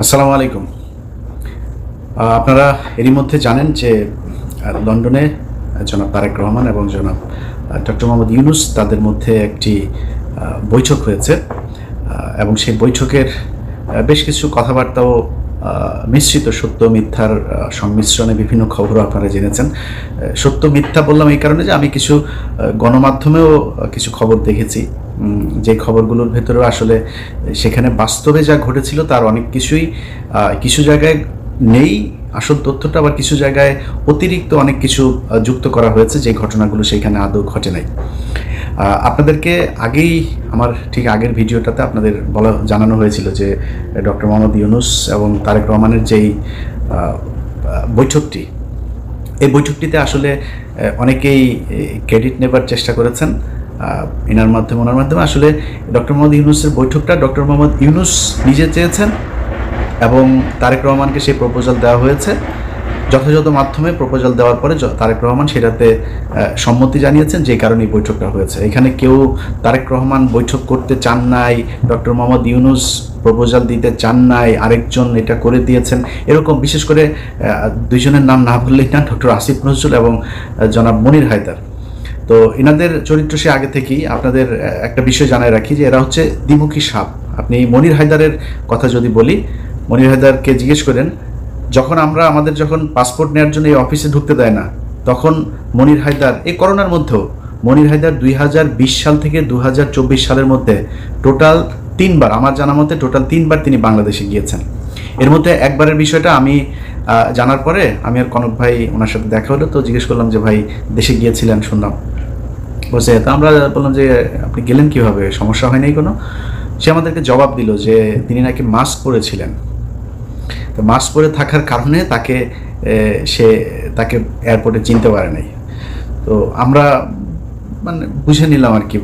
আসসালামু আলাইকুম। আপনারা এরই মধ্যে জানেন যে লন্ডনে জনাব তারেক রহমান এবং জনাব ডক্টর মোহাম্মদ ইউনূস তাদের মধ্যে একটি বৈঠক হয়েছে এবং সেই বৈঠকের বেশ কিছু কথাবার্তাও মিশ্রিত সত্য মিথ্যার সংমিশ্রণে বিভিন্ন খবরও আপনারা জেনেছেন। সত্য মিথ্যা বললাম এই কারণে যে আমি কিছু গণমাধ্যমেও কিছু খবর দেখেছি, যে খবরগুলোর ভেতরেও আসলে সেখানে বাস্তবে যা ঘটেছিল তার অনেক কিছুই কিছু জায়গায় নেই আসল তথ্যটা, আবার কিছু জায়গায় অতিরিক্ত অনেক কিছু যুক্ত করা হয়েছে যে ঘটনাগুলো সেইখানে আদৌ ঘটে নাই। আপনাদেরকে আগেই আমার ঠিক আগের ভিডিওটাতে আপনাদের জানানো হয়েছিল যে ডক্টর মোহাম্মদ ইউনূস এবং তারেক রহমানের যেই বৈঠকটি, এই বৈঠকটিতে আসলে অনেকেই ক্রেডিট নেবার চেষ্টা করেছেন ওনার মাধ্যমে। আসলে ডক্টর মোহাম্মদ ইউনূসের বৈঠকটা ডক্টর মোহাম্মদ ইউনূস নিজে চেয়েছেন এবং তারেক রহমানকে সেই প্রপোজাল দেওয়া হয়েছে। যথাযথ মাধ্যমে প্রপোজাল দেওয়ার পরে তারেক রহমান সেটাতে সম্মতি জানিয়েছেন, যে কারণে এই বৈঠকটা হয়েছে। এখানে কেউ তারেক রহমান বৈঠক করতে চান নাই, ডক্টর মোহাম্মদ ইউনূস প্রপোজাল দিতে চান নাই, আরেকজন এটা করে দিয়েছেন, এরকম বিশেষ করে দুইজনের নাম না বললেই না, ডক্টর আসিফ নজরুল এবং জনাব মনির হায়দার। তো এনাদের চরিত্র সে আগে থেকেই আপনাদের একটা বিষয় জানায় রাখি যে এরা হচ্ছে দ্বিমুখী সাপ। আপনি মনির হায়দারের কথা যদি বলি, মনির হায়দারকে জিজ্ঞেস করেন, যখন যখন পাসপোর্ট নেওয়ার জন্য এই অফিসে ঢুকতে দেয় না, তখন মনির হায়দার এই করোনার মধ্যেও মনির হায়দার 2020 সাল থেকে 2024 সালের মধ্যে টোটাল 3বার, আমার জানা মতে টোটাল 3বার তিনি বাংলাদেশে গিয়েছেন। এর মধ্যে একবারের বিষয়টা আমি জানার পরে আমি আর কনক ভাই ওনার সাথে দেখা হলো, তো জিজ্ঞেস করলাম যে ভাই দেশে গিয়েছিলেন শুনলাম, বলছে তা আমরা বললাম যে আপনি গেলেন কীভাবে, সমস্যা হয়নি কোনো? সে আমাদেরকে জবাব দিল যে তিনি নাকি মাস্ক পরেছিলেন, তো মাস্ক পরে থাকার কারণে তাকে এয়ারপোর্টে চিনতে পারে নাই। তো আমরা বুঝে নিলাম আর কি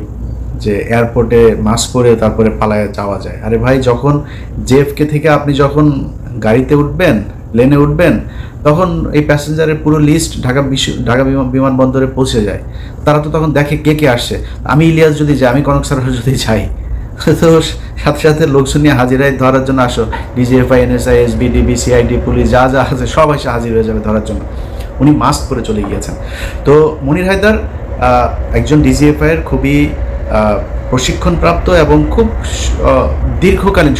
যে এয়ারপোর্টে মাস্ক পরে তারপরে পালায় যাওয়া যায়। আরে ভাই, যখন জেএফকে থেকে আপনি যখন গাড়িতে উঠবেন, প্লেনে উঠবেন, তখন এই প্যাসেঞ্জারের পুরো লিস্ট ঢাকা বিমানবন্দরে পৌঁছে যায়। তারা তো তখন দেখে কে কে আসছে। আমি ইলিয়াস যদি যাই, আমি কনক স্যার যদি যাই, তো সাথে সাথে লোকজন নিয়ে হাজিরায় ধরার জন্য আসো, ডিজিএফআই, এনএসআই, এসবিডিবি, সিআইডি, পুলিশ যা যা আছে সব এসে হাজির হয়ে যাবে ধরার জন্য। উনি মাস্ক পরে চলে গিয়েছেন। তো মনির হায়দার একজন ডিজিএফআইয়ের খুবই প্রশিক্ষণপ্রাপ্ত এবং খুব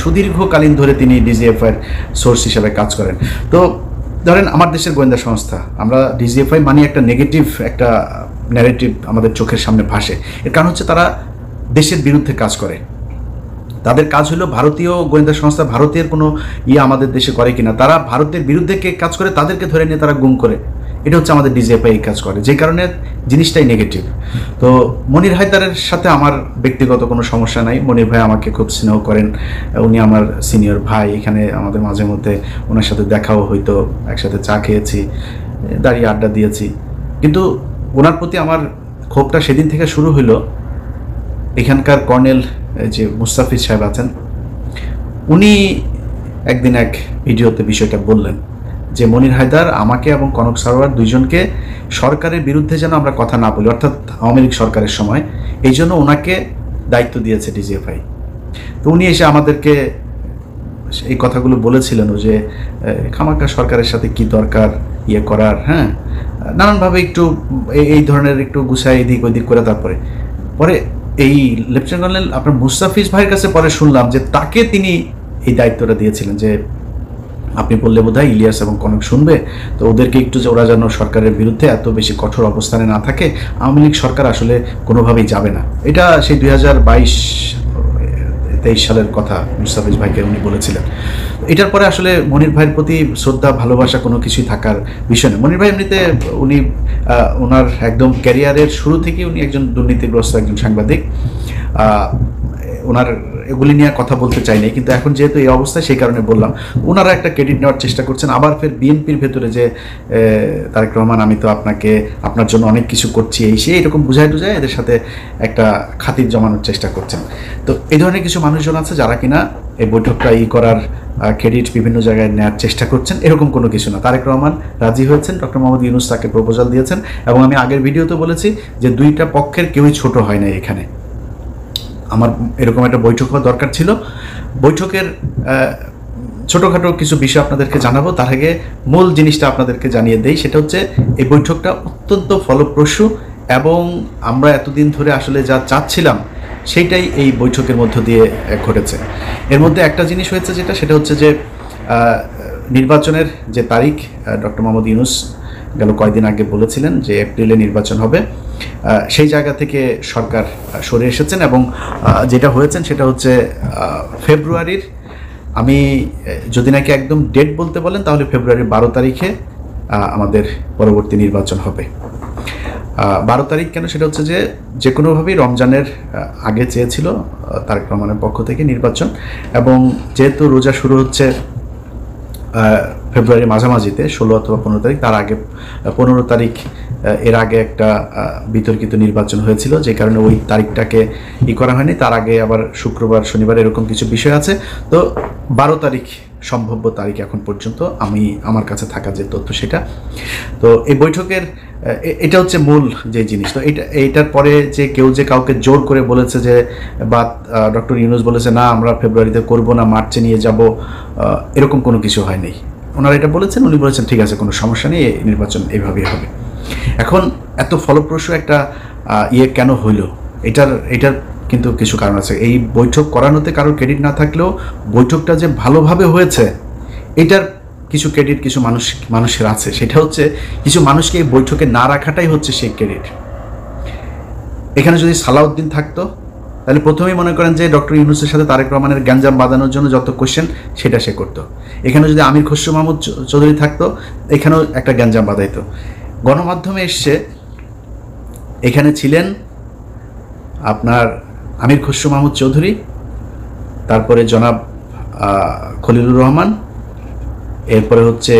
সুদীর্ঘকালীন ধরে তিনি ডিজিএফআইয়ের সোর্স হিসেবে কাজ করেন। তো ধরেন আমার দেশের গোয়েন্দা সংস্থা, আমরা ডিজিএফআই মানে একটা নেগেটিভ একটা ন্যারেটিভ আমাদের চোখের সামনে ভাসে। এর কারণ হচ্ছে তারা দেশের বিরুদ্ধে কাজ করে। তাদের কাজ হলো ভারতীয় গোয়েন্দা সংস্থা ভারতের কোনো আমাদের দেশে করে কিনা, তারা ভারতের বিরুদ্ধে কে কাজ করে তাদেরকে ধরে নিয়ে তারা গুম করে। এটা হচ্ছে আমাদের ডিজিএফআই কাজ করে, যে কারণে জিনিসটাই নেগেটিভ। তো মনির হায়দারের সাথে আমার ব্যক্তিগত কোনো সমস্যা নাই। মনির ভাই আমাকে খুব স্নেহ করেন, উনি আমার সিনিয়র ভাই। এখানে আমাদের মাঝে মধ্যে ওনার সাথে দেখাও হইতো, একসাথে চা খেয়েছি, দাঁড়িয়ে আড্ডা দিয়েছি। কিন্তু ওনার প্রতি আমার ক্ষোভটা সেদিন থেকে শুরু হইলো, এখানকার কর্নেল যে মুস্তাফিজ সাহেব আছেন, উনি একদিন এক ভিডিওতে বিষয়টা বললেন যে মনির হায়দার আমাকে এবং কনক সারোয়ার দুইজনকে সরকারের বিরুদ্ধে যেন আমরা কথা না বলি, অর্থাৎ আওয়ামী লীগ সরকারের সময়, এই জন্য ওনাকে দায়িত্ব দিয়েছে ডিজিএফআই। তো উনি এসে আমাদেরকে এই কথাগুলো বলেছিলেন যে খামাকা সরকারের সাথে কি দরকার করার, হ্যাঁ, নানানভাবে একটু এই ধরনের একটু গুছায় এদিক ওইদিক করে। তারপরে এই লেফটেন্যান্ট কর্নেল আপনার মুস্তাফিজ ভাইয়ের কাছে পরে শুনলাম যে তাকে তিনি এই দায়িত্বটা দিয়েছিলেন যে আপনি বললে বোধহয় ইলিয়াস এবং কনক শুনবে, তো ওদেরকে একটু যে ওরা যেন সরকারের বিরুদ্ধে এত বেশি কঠোর অবস্থানে না থাকে, আওয়ামী লীগ সরকার আসলে কোনোভাবেই যাবে না। এটা সেই 2022-23 সালের কথা মুস্তাফিজ ভাইকে উনি বলেছিলেন। এটার পরে আসলে মনির ভাইয়ের প্রতি শ্রদ্ধা ভালোবাসা কোনো কিছুই থাকার বিষয় নেই। মনির ভাই এমনিতে উনি ওনার একদম ক্যারিয়ারের শুরু থেকেই উনি একজন দুর্নীতিগ্রস্ত একজন সাংবাদিক। ওনার এগুলি নিয়ে কথা বলতে চাই নাই, কিন্তু এখন যেহেতু এই অবস্থায় সেই কারণে বললাম। ওনারা একটা ক্রেডিট নেওয়ার চেষ্টা করছেন, আবার ফের বিএনপির ভেতরে যে তারেক রহমান আমি তো আপনার জন্য অনেক কিছু করছি, এরকম বুঝায় এদের সাথে একটা খাতির জমানোর চেষ্টা করছেন। তো এই ধরনের কিছু মানুষজন আছে যারা কিনা এই বৈঠকটা করার ক্রেডিট বিভিন্ন জায়গায় নেওয়ার চেষ্টা করছেন। এরকম কোনো কিছু না, তারেক রহমান রাজি হয়েছেন, ডক্টর মোহাম্মদ ইউনূস তাকে প্রপোজাল দিয়েছেন। এবং আমি আগের ভিডিওতে বলেছি যে দুইটা পক্ষের কেউই ছোট হয় না। এখানে আমার এরকম একটা বৈঠক হওয়া দরকার ছিল। বৈঠকের ছোটোখাটো কিছু বিষয় আপনাদেরকে জানাবো। তার আগে মূল জিনিসটা আপনাদেরকে জানিয়ে দেই, সেটা হচ্ছে এই বৈঠকটা অত্যন্ত ফলপ্রসূ এবং আমরা এতদিন ধরে আসলে যা চাচ্ছিলাম সেইটাই এই বৈঠকের মধ্য দিয়ে ঘটেছে। এর মধ্যে একটা জিনিস হয়েছে সেটা হচ্ছে যে নির্বাচনের যে তারিখ ডক্টর মোহাম্মদ ইউনূস গেল কয়েকদিন আগে বলেছিলেন যে এপ্রিলে নির্বাচন হবে, সেই জায়গা থেকে সরকার সরে এসেছেন এবং যেটা হয়েছেন সেটা হচ্ছে ফেব্রুয়ারির, আমি যদি নাকি একদম ডেট বলতে বলেন তাহলে ফেব্রুয়ারির 12 তারিখে আমাদের পরবর্তী নির্বাচন হবে। 12 তারিখ কেন, সেটা হচ্ছে যে কোনোভাবেই রমজানের আগে চেয়েছিল তারেক রহমানের পক্ষ থেকে নির্বাচন, এবং যেহেতু রোজা শুরু হচ্ছে ফেব্রুয়ারির মাঝামাঝিতে 16 অথবা 15 তারিখ, তার আগে 15 তারিখ এর আগে একটা বিতর্কিত নির্বাচন হয়েছিল, যে কারণে ওই তারিখটাকে করা হয়নি। তার আগে আবার শুক্রবার শনিবার এরকম কিছু বিষয় আছে। তো 12 তারিখ সম্ভাব্য তারিখ এখন পর্যন্ত আমার কাছে থাকা যে তথ্য সেটা। তো এই বৈঠকের এটা হচ্ছে মূল যে জিনিস। তো এইটার পরে যে কেউ যে কাউকে জোর করে বলেছে যে, বা ডক্টর ইউনূস বলেছে না আমরা ফেব্রুয়ারিতে করব না, মার্চে নিয়ে যাব, এরকম কোনো কিছু হয়নি। ওনারা এটা বলেছেন, উনি বলেছেন ঠিক আছে কোনো সমস্যা নেই, নির্বাচন এইভাবেই হবে। এখন এত ফলপ্রসূ একটা কেন হইল, এটার কিন্তু কিছু কারণ আছে। এই বৈঠক করানোতে কারোর ক্রেডিট না থাকলেও বৈঠকটা যে ভালোভাবে হয়েছে এটার কিছু ক্রেডিট কিছু মানুষের আছে। সেটা হচ্ছে কিছু মানুষকে এই বৈঠকে না রাখাটাই হচ্ছে সেই ক্রেডিট। এখানে যদি সালাউদ্দিন থাকতো তাহলে প্রথমেই মনে করেন যে ডক্টর ইউনূসের সাথে তারেক রহমানের গ্যাঞ্জাম বাঁধানোর জন্য যত কোশ্চেন সেটা সে করতো। এখানে যদি আমির খসরু মাহমুদ চৌধুরী থাকতো, এখানেও একটা গ্যাঞ্জাম বাঁধাইতো। গণমাধ্যমে এসছে, এখানে ছিলেন আপনার আমির খসরু মাহমুদ চৌধুরী, তারপরে জনাব খলিলুর রহমান, এরপরে হচ্ছে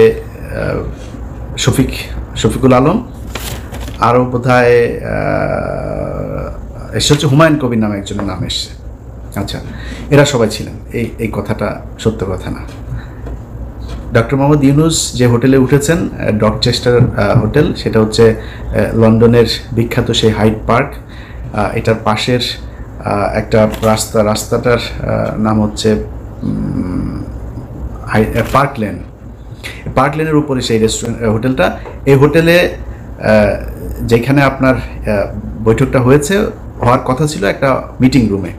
শফিকুল আলম, আরও বোধহয় এসে হচ্ছে হুমায়ুন কবির নামে একজনের নাম এসছে। আচ্ছা, এরা সবাই ছিলেন। এই কথাটা সত্য কথা না। ডক্টর মোহাম্মদ ইউনূস যে হোটেলে উঠেছেন, ডকচেস্টার হোটেল, সেটা হচ্ছে লন্ডনের বিখ্যাত সেই হাইড পার্ক, এটার পাশের একটা রাস্তাটার নাম হচ্ছে পার্ক লেনের উপরে সেই হোটেলটা। এই হোটেলে যেখানে আপনার বৈঠকটা হওয়ার কথা ছিল একটা মিটিং রুমে,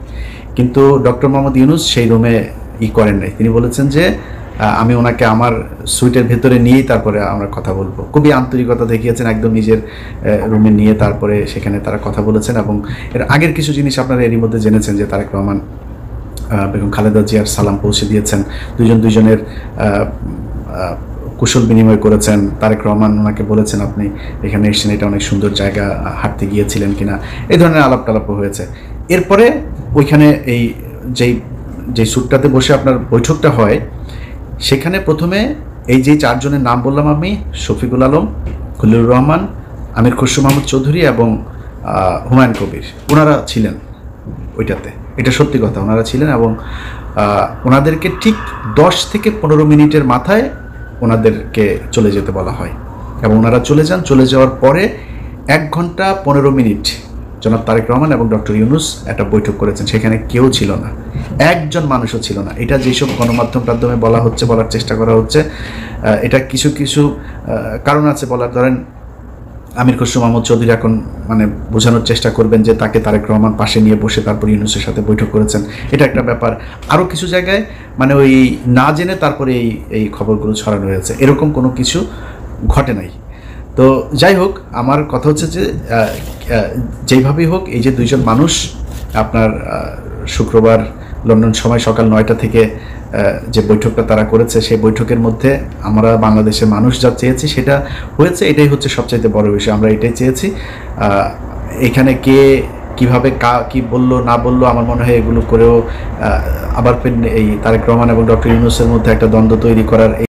কিন্তু ডক্টর মোহাম্মদ ইউনূস সেই রুমে করেন নাই। তিনি বলেছেন যে আমি ওনাকে আমার সুইটের ভেতরে নিয়েই তারপরে আমরা কথা বলবো। খুবই আন্তরিকতা দেখিয়েছেন, একদম নিজের রুমে নিয়ে তারপরে সেখানে তারা কথা বলেছেন। এবং এর আগের কিছু জিনিস আপনারা এরই মধ্যে জেনেছেন যে তারেক রহমান বেগম খালেদা জিয়ার সালাম পৌঁছে দিয়েছেন, দুজনের কুশল বিনিময় করেছেন। তারেক রহমান ওনাকে বলেছেন আপনি এখানে এসেছেন, এটা অনেক সুন্দর জায়গা, হাঁটতে গিয়েছিলেন কিনা, এই ধরনের আলাপ টালাপও হয়েছে। এরপরে ওইখানে যেই স্যুটটাতে বসে আপনার বৈঠকটা হয়, সেখানে প্রথমে এই যে 4 জনের নাম বললাম আমি, শফিকুল আলম, খলিলুর রহমান, আমির খসরু মাহমুদ চৌধুরী এবং হুমায়ুন কবির, ওনারা ছিলেন ওইটাতে। এটা সত্যি কথা, ওনারা ছিলেন। এবং ওনাদেরকে ঠিক 10 থেকে 15 মিনিটের মাথায় ওনাদেরকে চলে যেতে বলা হয় এবং ওনারা চলে যান। চলে যাওয়ার পরে 1 ঘন্টা 15 মিনিট জনাব তারেক রহমান এবং ডক্টর ইউনূস একটা বৈঠক করেছেন। সেখানে কেউ ছিল না, একজন মানুষও ছিল না। এটা যেসব গণমাধ্যমে বলার চেষ্টা করা হচ্ছে, এটা কিছু কারণ আছে বলার। ধরেন আমির খসরু মাহমুদ চৌধুরী এখন মানে বোঝানোর চেষ্টা করবেন যে তাকে তারেক রহমান পাশে নিয়ে বসে তারপর ইউনূসের সাথে বৈঠক করেছেন, এটা একটা ব্যাপার। আরও কিছু জায়গায় মানে ওই না জেনে তারপরে এই খবরগুলো ছড়ানো হয়েছে, এরকম কোনো কিছু ঘটে নাই। তো যাই হোক, আমার কথা হচ্ছে যে যেইভাবেই হোক, এই যে 2 জন মানুষ আপনার শুক্রবার লন্ডন সময় সকাল 9টা থেকে যে বৈঠকটা তারা করেছে, সেই বৈঠকের মধ্যে আমরা বাংলাদেশের মানুষ যা চেয়েছি সেটা হয়েছে। এটাই হচ্ছে সবচাইতে বড় বিষয়, আমরা এটাই চেয়েছি। এখানে কে কীভাবে কি বললো না বললো, আমার মনে হয় এগুলো করেও আবার এই তারেক রহমান এবং ডক্টর ইউনূসের মধ্যে একটা দ্বন্দ্ব তৈরি করার